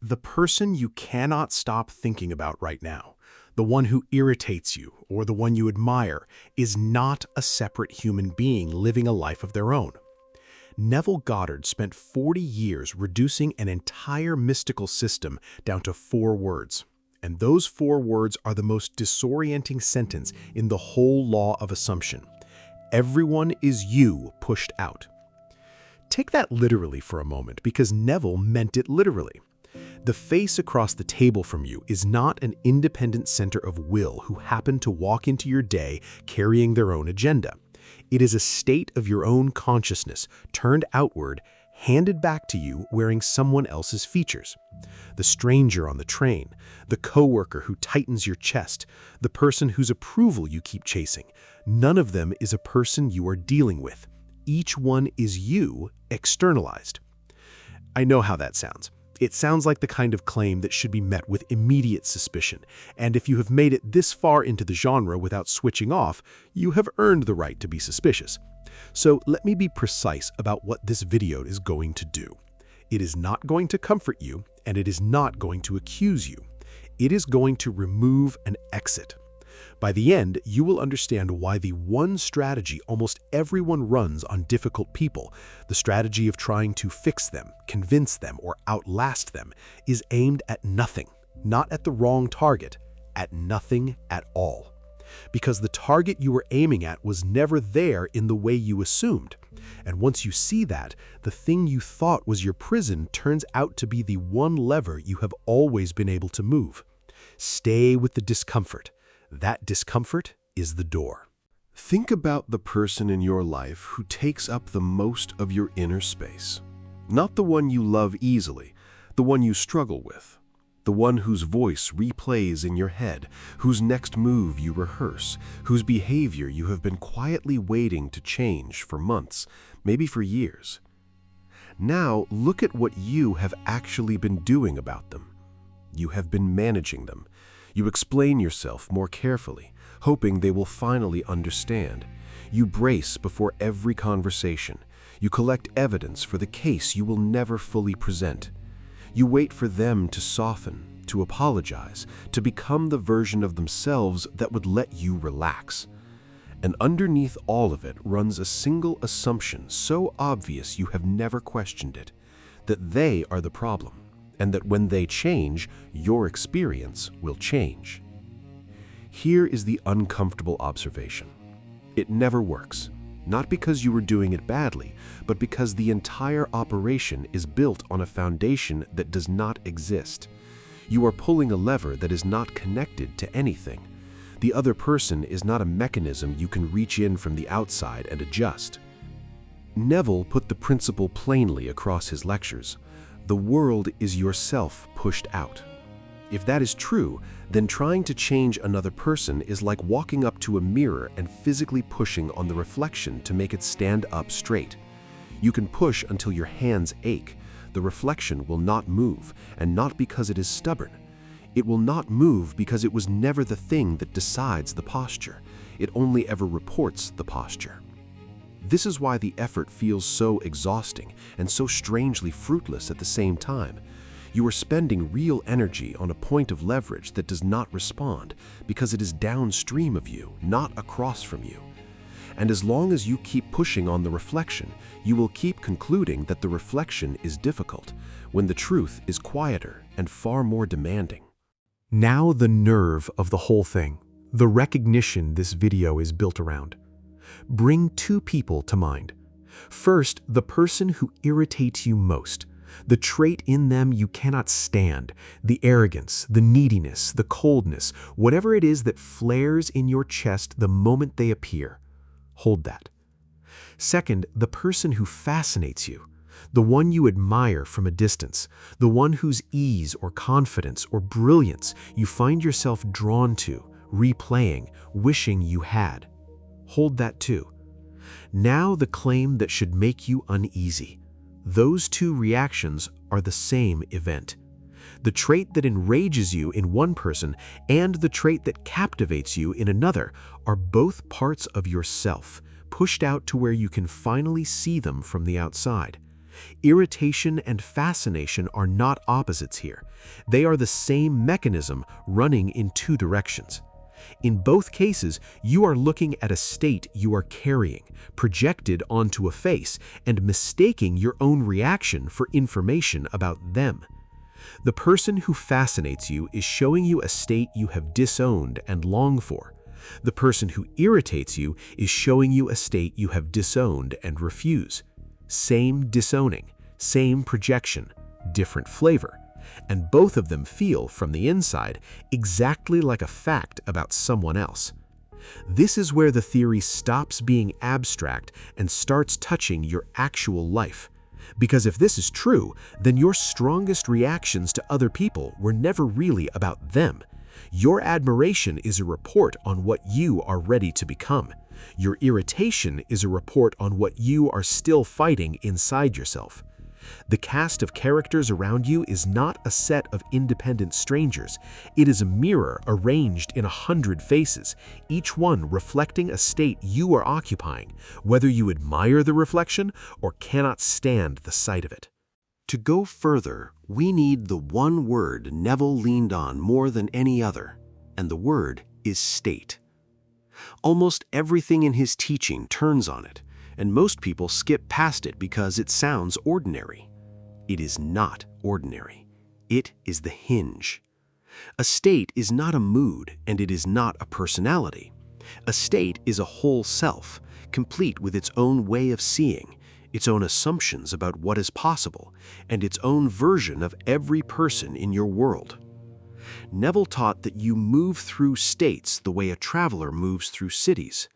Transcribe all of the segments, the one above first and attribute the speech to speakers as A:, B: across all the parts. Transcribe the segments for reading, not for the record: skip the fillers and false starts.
A: The person you cannot stop thinking about right now, the one who irritates you or the one you admire, is not a separate human being living a life of their own. Neville Goddard spent 40 years reducing an entire mystical system down to 4 words. And those 4 words are the most disorienting sentence in the whole law of assumption. Everyone is you pushed out. Take that literally for a moment, because Neville meant it literally. The face across the table from you is not an independent center of will who happened to walk into your day carrying their own agenda. It is a state of your own consciousness, turned outward, handed back to you wearing someone else's features. The stranger on the train, the coworker who tightens your chest, the person whose approval you keep chasing, none of them is a person you are dealing with. Each one is you externalized. I know how that sounds. It sounds like the kind of claim that should be met with immediate suspicion, and if you have made it this far into the genre without switching off, you have earned the right to be suspicious. So let me be precise about what this video is going to do. It is not going to comfort you, and it is not going to accuse you. It is going to remove an exit. By the end, you will understand why the one strategy almost everyone runs on difficult people, the strategy of trying to fix them, convince them, or outlast them, is aimed at nothing, not at the wrong target, at nothing at all. Because the target you were aiming at was never there in the way you assumed. And once you see that, the thing you thought was your prison turns out to be the one lever you have always been able to move. Stay with the discomfort. That discomfort is the door.
B: Think about the person in your life who takes up the most of your inner space. Not the one you love easily, the one you struggle with. The one whose voice replays in your head, whose next move you rehearse, whose behavior you have been quietly waiting to change for months, maybe for years. Now look at what you have actually been doing about them. You have been managing them. You explain yourself more carefully, hoping they will finally understand. You brace before every conversation. You collect evidence for the case you will never fully present. You wait for them to soften, to apologize, to become the version of themselves that would let you relax. And underneath all of it runs a single assumption so obvious you have never questioned it, that they are the problem, and that when they change, your experience will change. Here is the uncomfortable observation. It never works, not because you were doing it badly, but because the entire operation is built on a foundation that does not exist. You are pulling a lever that is not connected to anything. The other person is not a mechanism you can reach in from the outside and adjust. Neville put the principle plainly across his lectures. The world is yourself pushed out. If that is true, then trying to change another person is like walking up to a mirror and physically pushing on the reflection to make it stand up straight. You can push until your hands ache. The reflection will not move, and not because it is stubborn. It will not move because it was never the thing that decides the posture. It only ever reports the posture. This is why the effort feels so exhausting and so strangely fruitless at the same time. You are spending real energy on a point of leverage that does not respond because it is downstream of you, not across from you. And as long as you keep pushing on the reflection, you will keep concluding that the reflection is difficult, when the truth is quieter and far more demanding.
A: Now the nerve of the whole thing, the recognition this video is built around. Bring 2 people to mind. First, the person who irritates you most, the trait in them you cannot stand, the arrogance, the neediness, the coldness, whatever it is that flares in your chest the moment they appear. Hold that. Second, the person who fascinates you, the one you admire from a distance, the one whose ease or confidence or brilliance you find yourself drawn to, replaying, wishing you had. Hold that too. Now the claim that should make you uneasy. Those 2 reactions are the same event. The trait that enrages you in one person and the trait that captivates you in another are both parts of yourself, pushed out to where you can finally see them from the outside. Irritation and fascination are not opposites here. They are the same mechanism running in two directions. In both cases, you are looking at a state you are carrying, projected onto a face, and mistaking your own reaction for information about them. The person who fascinates you is showing you a state you have disowned and long for. The person who irritates you is showing you a state you have disowned and refuse. Same disowning, same projection, different flavor. And both of them feel, from the inside, exactly like a fact about someone else. This is where the theory stops being abstract and starts touching your actual life. Because if this is true, then your strongest reactions to other people were never really about them. Your admiration is a report on what you are ready to become. Your irritation is a report on what you are still fighting inside yourself. The cast of characters around you is not a set of independent strangers. It is a mirror arranged in 100 faces, each one reflecting a state you are occupying, whether you admire the reflection or cannot stand the sight of it.
B: To go further, we need the one word Neville leaned on more than any other, and the word is state. Almost everything in his teaching turns on it, and most people skip past it because it sounds ordinary. It is not ordinary. It is the hinge. A state is not a mood, and it is not a personality. A state is a whole self, complete with its own way of seeing, its own assumptions about what is possible, and its own version of every person in your world. Neville taught that you move through states the way a traveler moves through cities.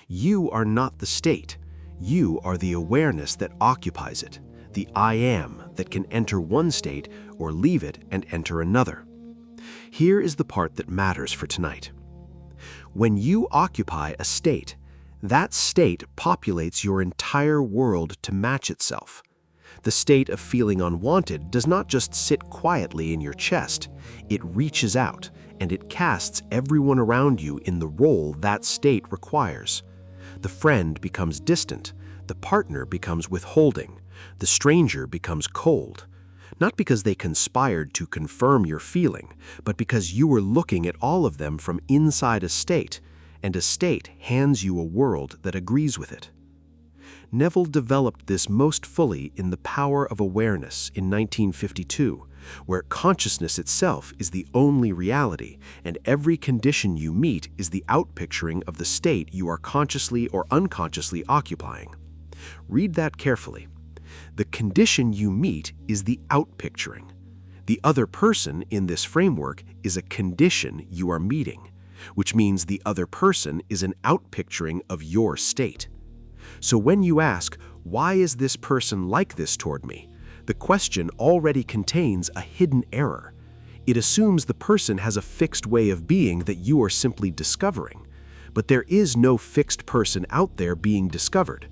B: You are not the state. You are the awareness that occupies it, the I am that can enter one state or leave it and enter another. Here is the part that matters for tonight. When you occupy a state, that state populates your entire world to match itself. The state of feeling unwanted does not just sit quietly in your chest. It reaches out, and it casts everyone around you in the role that state requires. The friend becomes distant, the partner becomes withholding, the stranger becomes cold. Not because they conspired to confirm your feeling, but because you were looking at all of them from inside a state, and a state hands you a world that agrees with it. Neville developed this most fully in The Power of Awareness in 1952, where consciousness itself is the only reality, and every condition you meet is the outpicturing of the state you are consciously or unconsciously occupying. Read that carefully. The condition you meet is the outpicturing. The other person in this framework is a condition you are meeting, which means the other person is an outpicturing of your state. So when you ask, why is this person like this toward me? The question already contains a hidden error. It assumes the person has a fixed way of being that you are simply discovering. But there is no fixed person out there being discovered.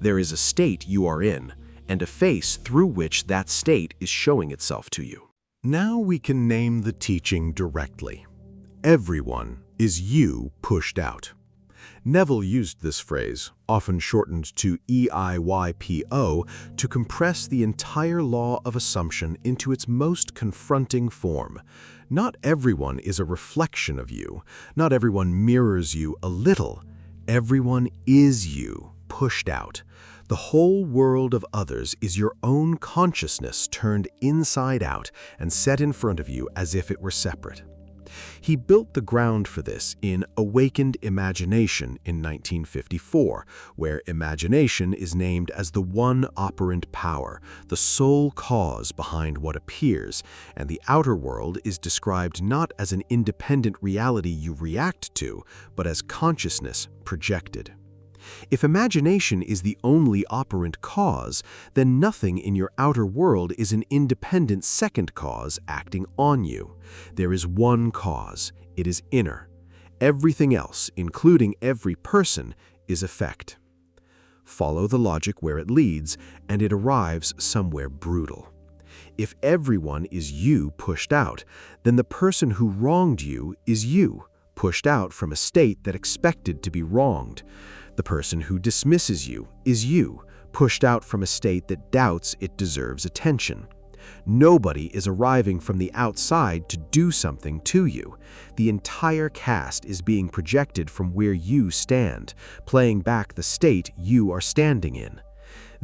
B: There is a state you are in, and a face through which that state is showing itself to you.
A: Now we can name the teaching directly. Everyone is you pushed out. Neville used this phrase, often shortened to EIYPO, to compress the entire law of assumption into its most confronting form. Not everyone is a reflection of you. Not everyone mirrors you a little. Everyone is you, pushed out. The whole world of others is your own consciousness turned inside out and set in front of you as if it were separate. He built the ground for this in Awakened Imagination in 1954, where imagination is named as the one operant power, the sole cause behind what appears, and the outer world is described not as an independent reality you react to, but as consciousness projected. If imagination is the only operant cause, then nothing in your outer world is an independent second cause acting on you. There is one cause. It is inner. Everything else, including every person, is effect. Follow the logic where it leads, and it arrives somewhere brutal. If everyone is you pushed out, then the person who wronged you is you, pushed out from a state that expected to be wronged. The person who dismisses you is you,
B: pushed out from a state that doubts it deserves attention. Nobody is arriving from the outside to do something to you. The entire cast is being projected from where you stand, playing back the state you are standing in.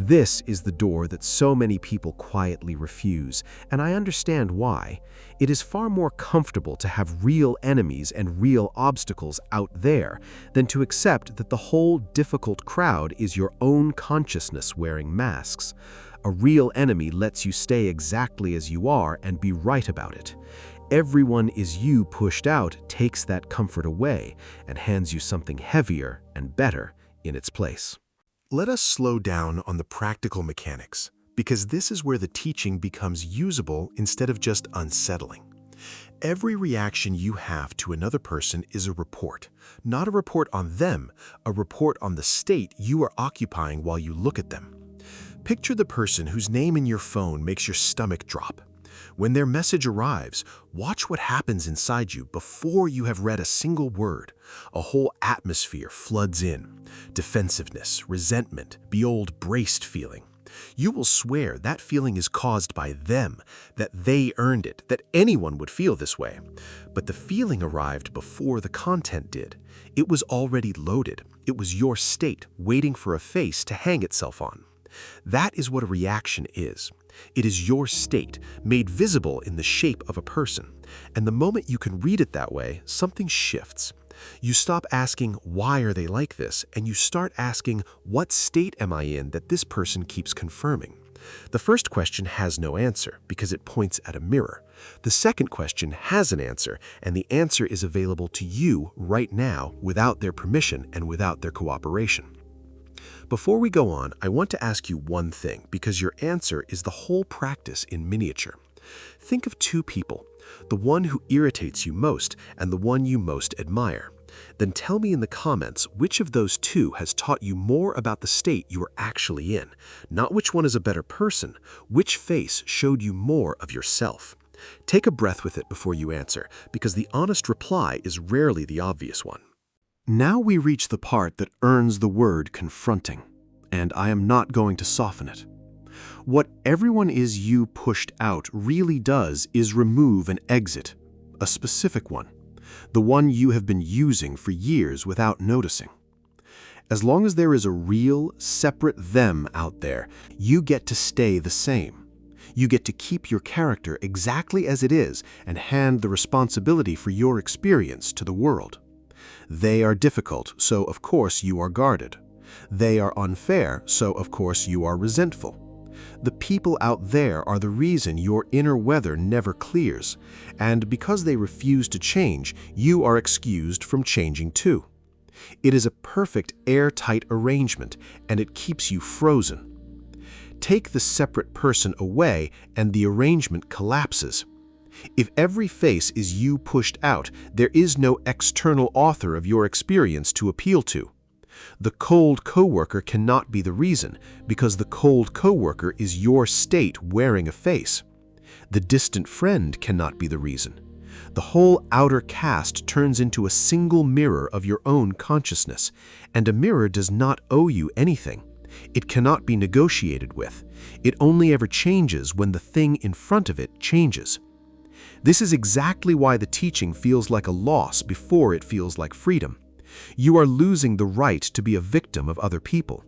B: This is the door that so many people quietly refuse, and I understand why. It is far more comfortable to have real enemies and real obstacles out there than to accept that the whole difficult crowd is your own consciousness wearing masks. A real enemy lets you stay exactly as you are and be right about it. Everyone is you pushed out takes that comfort away and hands you something heavier and better in its place.
A: Let us slow down on the practical mechanics, because this is where the teaching becomes usable instead of just unsettling. Every reaction you have to another person is a report, not a report on them, a report on the state you are occupying while you look at them. Picture the person whose name in your phone makes your stomach drop. When their message arrives, watch what happens inside you before you have read a single word. A whole atmosphere floods in. Defensiveness, resentment, the old braced feeling. You will swear that feeling is caused by them, that they earned it, that anyone would feel this way. But the feeling arrived before the content did. It was already loaded. It was your state waiting for a face to hang itself on. That is what a reaction is. It is your state, made visible in the shape of a person. And the moment you can read it that way, something shifts. You stop asking, why are they like this? And you start asking, what state am I in that this person keeps confirming? The first question has no answer because it points at a mirror. The second question has an answer, and the answer is available to you right now without their permission and without their cooperation. Before we go on, I want to ask you one thing, because your answer is the whole practice in miniature. Think of two people, the one who irritates you most and the one you most admire. Then tell me in the comments which of those two has taught you more about the state you are actually in. Not which one is a better person, which face showed you more of yourself. Take a breath with it before you answer, because the honest reply is rarely the obvious one. Now we reach the part that earns the word confronting, and I am not going to soften it. What everyone is you pushed out really does is remove an exit, a specific one, the one you have been using for years without noticing. As long as there is a real, separate them out there, you get to stay the same. You get to keep your character exactly as it is and hand the responsibility for your experience to the world. They are difficult, so of course you are guarded. They are unfair, so of course you are resentful. The people out there are the reason your inner weather never clears, and because they refuse to change, you are excused from changing too. It is a perfect airtight arrangement, and it keeps you frozen. Take the separate person away, and the arrangement collapses. If every face is you pushed out, there is no external author of your experience to appeal to. The cold coworker cannot be the reason, because the cold coworker is your state wearing a face. The distant friend cannot be the reason. The whole outer cast turns into a single mirror of your own consciousness, and a mirror does not owe you anything. It cannot be negotiated with. It only ever changes when the thing in front of it changes. This is exactly why the teaching feels like a loss before it feels like freedom. You are losing the right to be a victim of other people.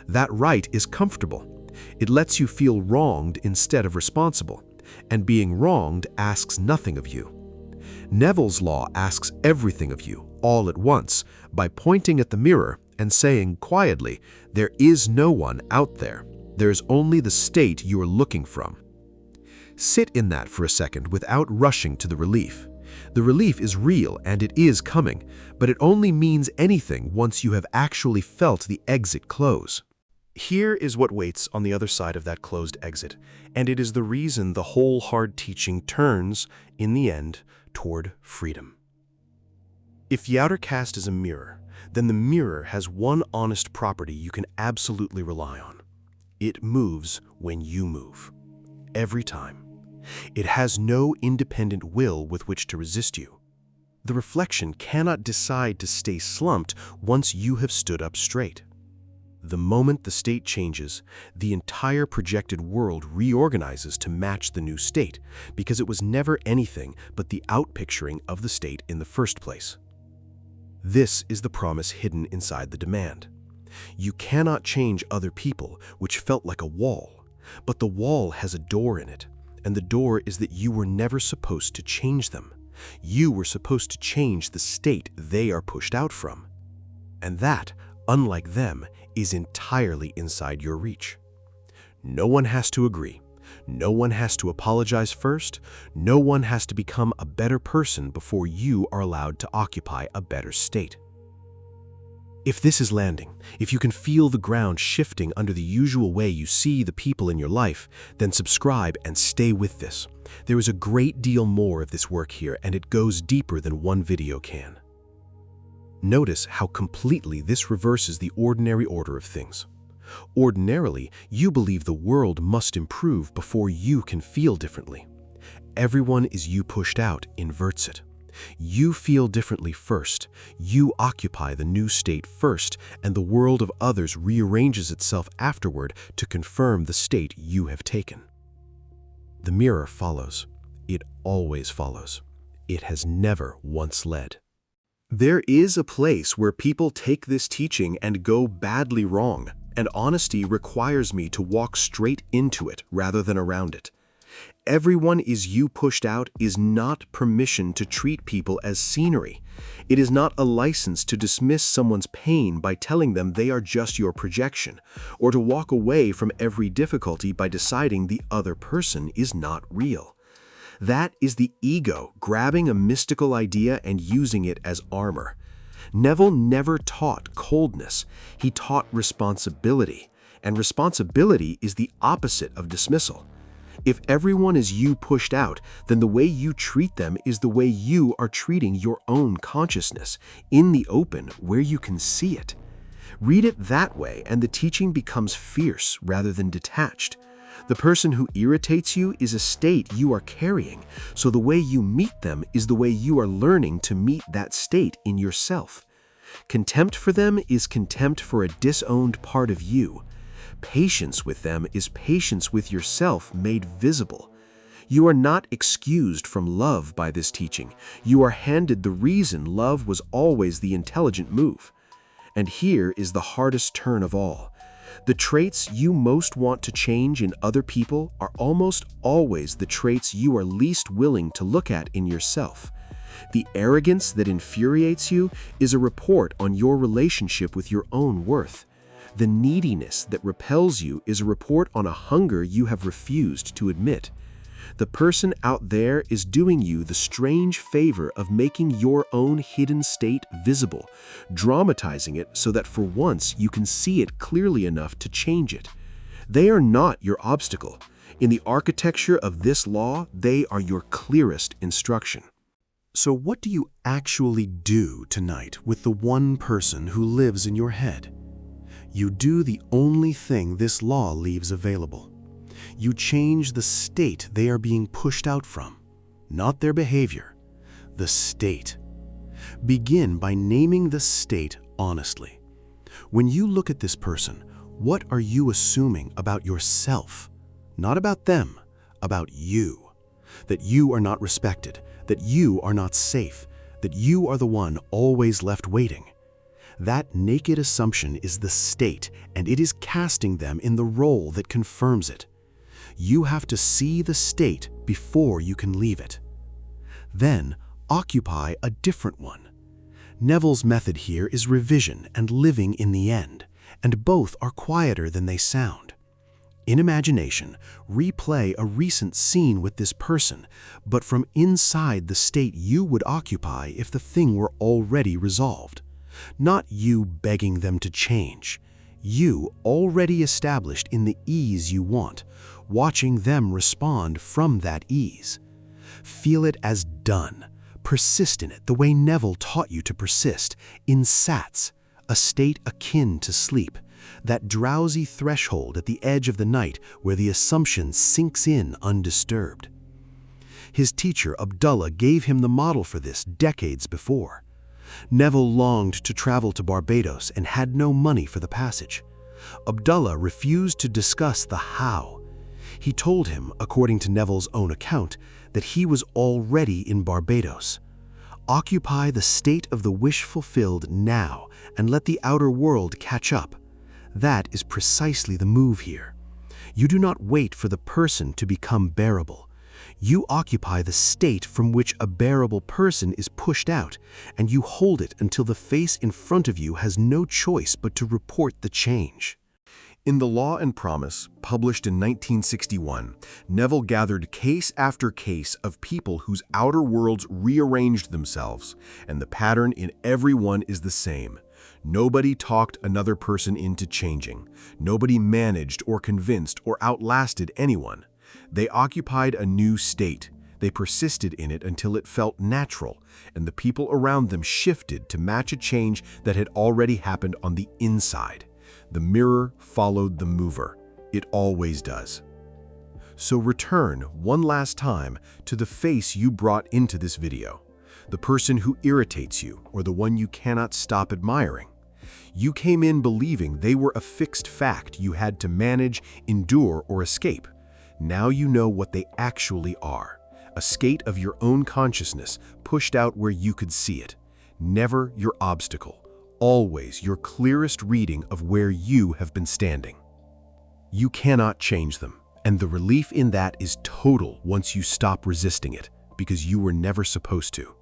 A: That right is comfortable. It lets you feel wronged instead of responsible, and being wronged asks nothing of you. Neville's law asks everything of you, all at once, by pointing at the mirror and saying quietly, there is no one out there. There is only the state you are looking from. Sit in that for a second without rushing to the relief. The relief is real and it is coming, but it only means anything once you have actually felt the exit close. Here is what waits on the other side of that closed exit, and it is the reason the whole hard teaching turns, in the end, toward freedom. If the outer cast is a mirror, then the mirror has one honest property you can absolutely rely on. It moves when you move. Every time. It has no independent will with which to resist you. The reflection cannot decide to stay slumped once you have stood up straight.
B: The moment the state changes, the entire projected world reorganizes to match the new state, because it was never anything but the outpicturing of the state in the first place. This is the promise hidden inside the demand. You cannot change other people, which felt like a wall, but the wall has a door in it, and the door is that you were never supposed to change them. You were supposed to change the state they are pushed out from. And that, unlike them, is entirely inside your reach. No one has to agree. No one has to apologize first. No one has to become a better person before you are allowed to occupy a better state. If this is landing, if you can feel the ground shifting under the usual way you see the people in your life, then subscribe and stay with this. There is a great deal more of this work here, and it goes deeper than one video can. Notice how completely this reverses the ordinary order of things. Ordinarily, you believe the world must improve before you can feel differently. Everyone is you pushed out inverts it. You feel differently first, you occupy the new state first, and the world of others rearranges itself afterward to confirm the state you have taken. The mirror follows. It always follows. It has never once led. There is a place where people take this teaching and go badly wrong, and honesty requires me to walk straight into it rather than around it. Everyone is you pushed out is not permission to treat people as scenery. It is not a license to dismiss someone's pain by telling them they are just your projection, or to walk away from every difficulty by deciding the other person is not real. That is the ego grabbing a mystical idea and using it as armor. Neville never taught coldness. He taught responsibility, and responsibility is the opposite of dismissal. If everyone is you pushed out, then the way you treat them is the way you are treating your own consciousness, in the open where you can see it. Read it that way, and the teaching becomes fierce rather than detached. The person who irritates you is a state you are carrying, so the way you meet them is the way you are learning to meet that state in yourself. Contempt for them is contempt for a disowned part of you. Patience with them is patience with yourself made visible. You are not excused from love by this teaching. You are handed the reason love was always the intelligent move. And here is the hardest turn of all. The traits you most want to change in other people are almost always the traits you are least willing to look at in yourself. The arrogance that infuriates you is a report on your relationship with your own worth. The neediness that repels you is a report on a hunger you have refused to admit. The person out there is doing you the strange favor of making your own hidden state visible, dramatizing it so that for once you can see it clearly enough to change it. They are not your obstacle. In the architecture of this law, they are your clearest instruction.
A: So what do you actually do tonight with the one person who lives in your head? You do the only thing this law leaves available. You change the state they are being pushed out from, not their behavior, the state. Begin by naming the state honestly. When you look at this person, what are you assuming about yourself? Not about them, about you. That you are not respected, that you are not safe, that you are the one always left waiting. That naked assumption is the state, and it is casting them in the role that confirms it. You have to see the state before you can leave it. Then, occupy a different one. Neville's method here is revision and living in the end, and both are quieter than they sound. In imagination, replay a recent scene with this person, but from inside the state you would occupy if the thing were already resolved. Not you begging them to change. You already established in the ease you want, watching them respond from that ease. Feel it as done. Persist in it the way Neville taught you to persist, in sats, a state akin to sleep, that drowsy threshold at the edge of the night where the assumption sinks in undisturbed. His teacher Abdullah gave him the model for this decades before. Neville longed to travel to Barbados and had no money for the passage. Abdullah refused to discuss the how. He told him, according to Neville's own account, that he was already in Barbados. Occupy the state of the wish fulfilled now and let the outer world catch up. That is precisely the move here. You do not wait for the person to become bearable. You occupy the state from which a bearable person is pushed out, and you hold it until the face in front of you has no choice but to report the change.
B: In The Law and Promise, published in 1961, Neville gathered case after case of people whose outer worlds rearranged themselves, and the pattern in every one is the same. Nobody talked another person into changing. Nobody managed or convinced or outlasted anyone. They occupied a new state. They persisted in it until it felt natural, and the people around them shifted to match a change that had already happened on the inside. The mirror followed the mover. It always does. So return one last time to the face you brought into this video, the person who irritates you or the one you cannot stop admiring. You came in believing they were a fixed fact you had to manage, endure, or escape. Now you know what they actually are, a skate of your own consciousness pushed out where you could see it. Never your obstacle. Always your clearest reading of where you have been standing. You cannot change them, and the relief in that is total once you stop resisting it, because you were never supposed to.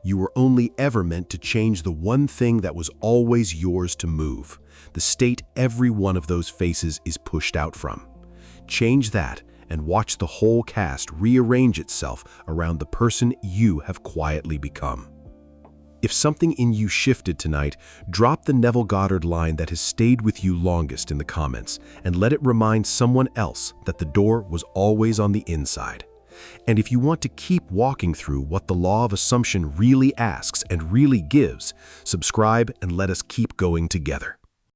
B: You were only ever meant to change the one thing that was always yours to move, the state every one of those faces is pushed out from. Change that and watch the whole cast rearrange itself around the person you have quietly become. If something in you shifted tonight, drop the Neville Goddard line that has stayed with you longest in the comments and let it remind someone else that the door was always on the inside. And if you want to keep walking through what the law of assumption really asks and really gives, subscribe and let us keep going together.